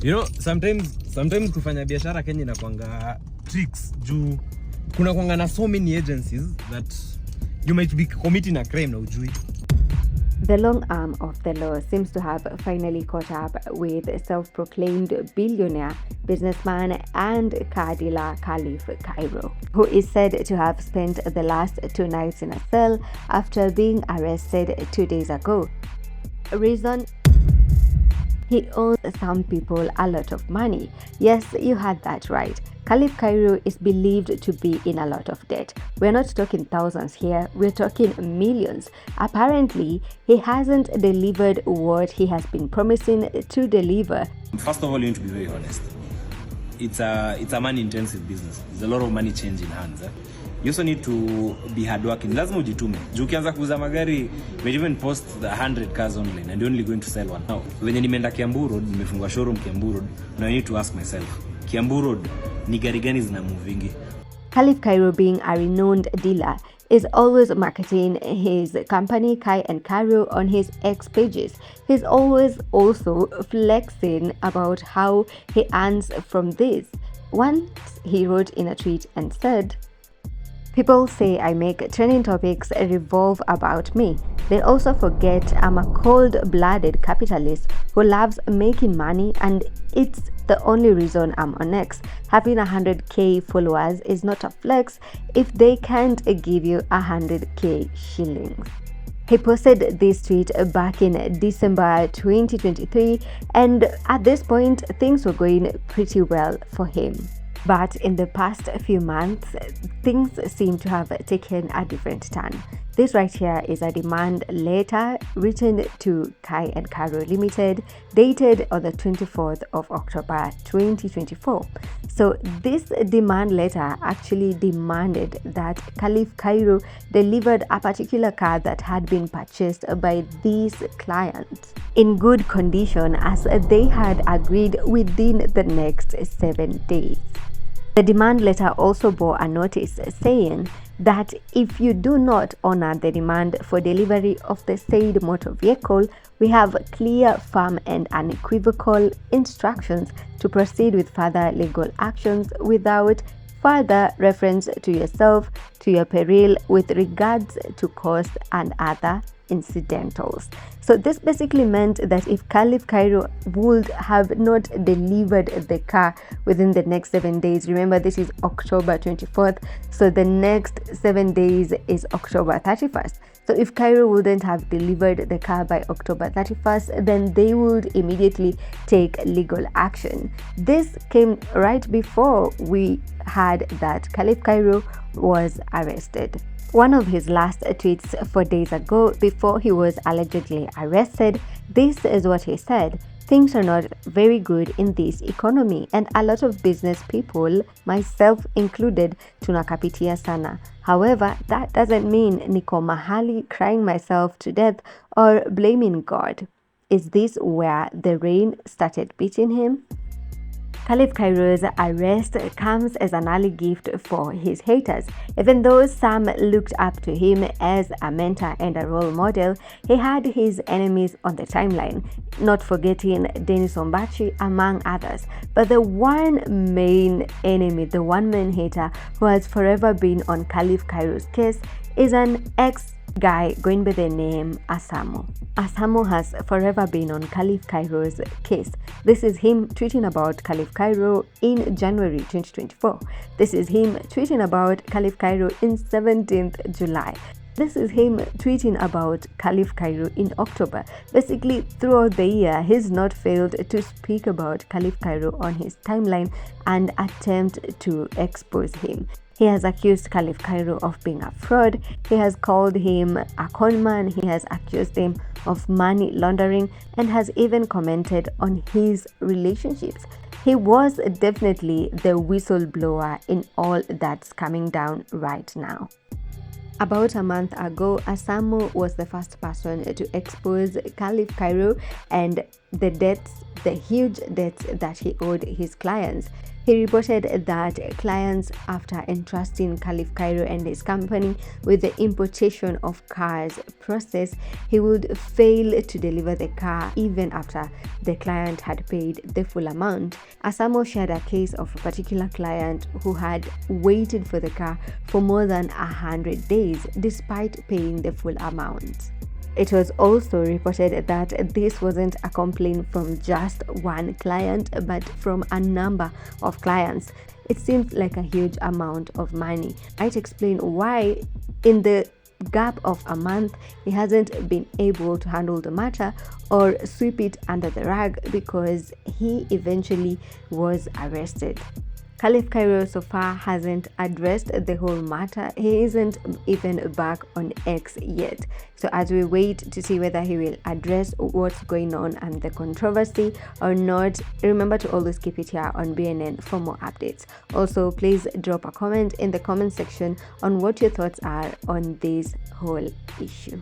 You know, sometimes kufanya biashara Kenya inakuanga tricks juu kuna kuanga na so many agencies that you might be committing a crime na ujui. The long arm of the law seems to have finally caught up with self-proclaimed billionaire, businessman and car dealer Khalif Kairo, who is said to have spent the last 2 nights in a cell after being arrested 2 days ago. Reason: he owes some people a lot of money. Yes, you heard that right. Khalif Kairo is believed to be in a lot of debt. We're not talking thousands here, we're talking millions. Apparently, he hasn't delivered what he has been promising to deliver. First of all, you need to be very honest. It's a money-intensive business. There's a lot of money changing hands. You also need to be hardworking. Lazima ujitume. Juu ukianza kuuza magari, we even post the 100 cars online and you're only going to sell one. Now, when nimeenda Kiambu Road, nimefungua showroom Kiambu Road, now I need to ask myself, Kiambu Road, ni gari gani zina movingi? Khalif Kairo, being a renowned dealer, is always marketing his company Kai and Karo on his X pages. He's always also flexing about how he earns from this. Once he wrote in a tweet and said, "People say I make trending topics revolve about me. They also forget I'm a cold-blooded capitalist who loves making money, and it's the only reason I'm on X. Having 100k followers is not a flex if they can't give you 100k shillings." He posted this tweet back in December 2023, and at this point, things were going pretty well for him. But in the past few months, things seem to have taken a different turn. This right here is a demand letter written to Kai and Karo Limited, dated on the 24th of October 2024. So this demand letter actually demanded that Khalif Kairo delivered a particular car that had been purchased by these clients in good condition, as they had agreed, within the next 7 days. The demand letter also bore a notice saying that if you do not honor the demand for delivery of the said motor vehicle, we have clear, firm and unequivocal instructions to proceed with further legal actions without further reference to yourself, to your peril, with regards to cost and other incidentals. So this basically meant that if Khalif Kairo would have not delivered the car within the next 7 days, remember this is October 24th, so the next 7 days is October 31st. So if Kairo wouldn't have delivered the car by October 31st, then they would immediately take legal action. This came right before we had that Khalif Kairo was arrested. One of his last tweets 4 days ago, before he was allegedly arrested, this is what he said: "Things are not very good in this economy, and a lot of business people, myself included, tunakapitia sana. However, that doesn't mean niko mahali crying myself to death or blaming God." Is this where the rain started beating him? Khalif Kairo's arrest comes as an early gift for his haters. Even though some looked up to him as a mentor and a role model, he had his enemies on the timeline, not forgetting Dennis Ombachi among others. But the one main enemy, the one main hater who has forever been on Khalif Kairo's case, is an ex-guy going by the name Asamo. Asamo has forever been on Khalif Kairo's case. This is him tweeting about Khalif Kairo in January 2024. This is him tweeting about Khalif Kairo in 17th July. This is him tweeting about Khalif Kairo in October. Basically, throughout the year, he's not failed to speak about Khalif Kairo on his timeline and attempt to expose him. He has accused Khalif Kairo of being a fraud. He has called him a conman. He has accused him of money laundering and has even commented on his relationships. He was definitely the whistleblower in all that's coming down right now. About a month ago, Asamo was the first person to expose Khalif Kairo and the debts, the huge debts that he owed his clients. He reported that clients, after entrusting Khalif Kairo and his company with the importation of cars process, he would fail to deliver the car even after the client had paid the full amount. Asamo shared a case of a particular client who had waited for the car for more than 100 days despite paying the full amount. It was also reported that this wasn't a complaint from just one client, but from a number of clients. It seems like a huge amount of money. I'd explain why in the gap of a month he hasn't been able to handle the matter or sweep it under the rug, because he eventually was arrested. Khalif Kairo so far hasn't addressed the whole matter. He isn't even back on X yet. So as we wait to see whether he will address what's going on and the controversy or not, remember to always keep it here on BNN for more updates. Also, please drop a comment in the comment section on what your thoughts are on this whole issue.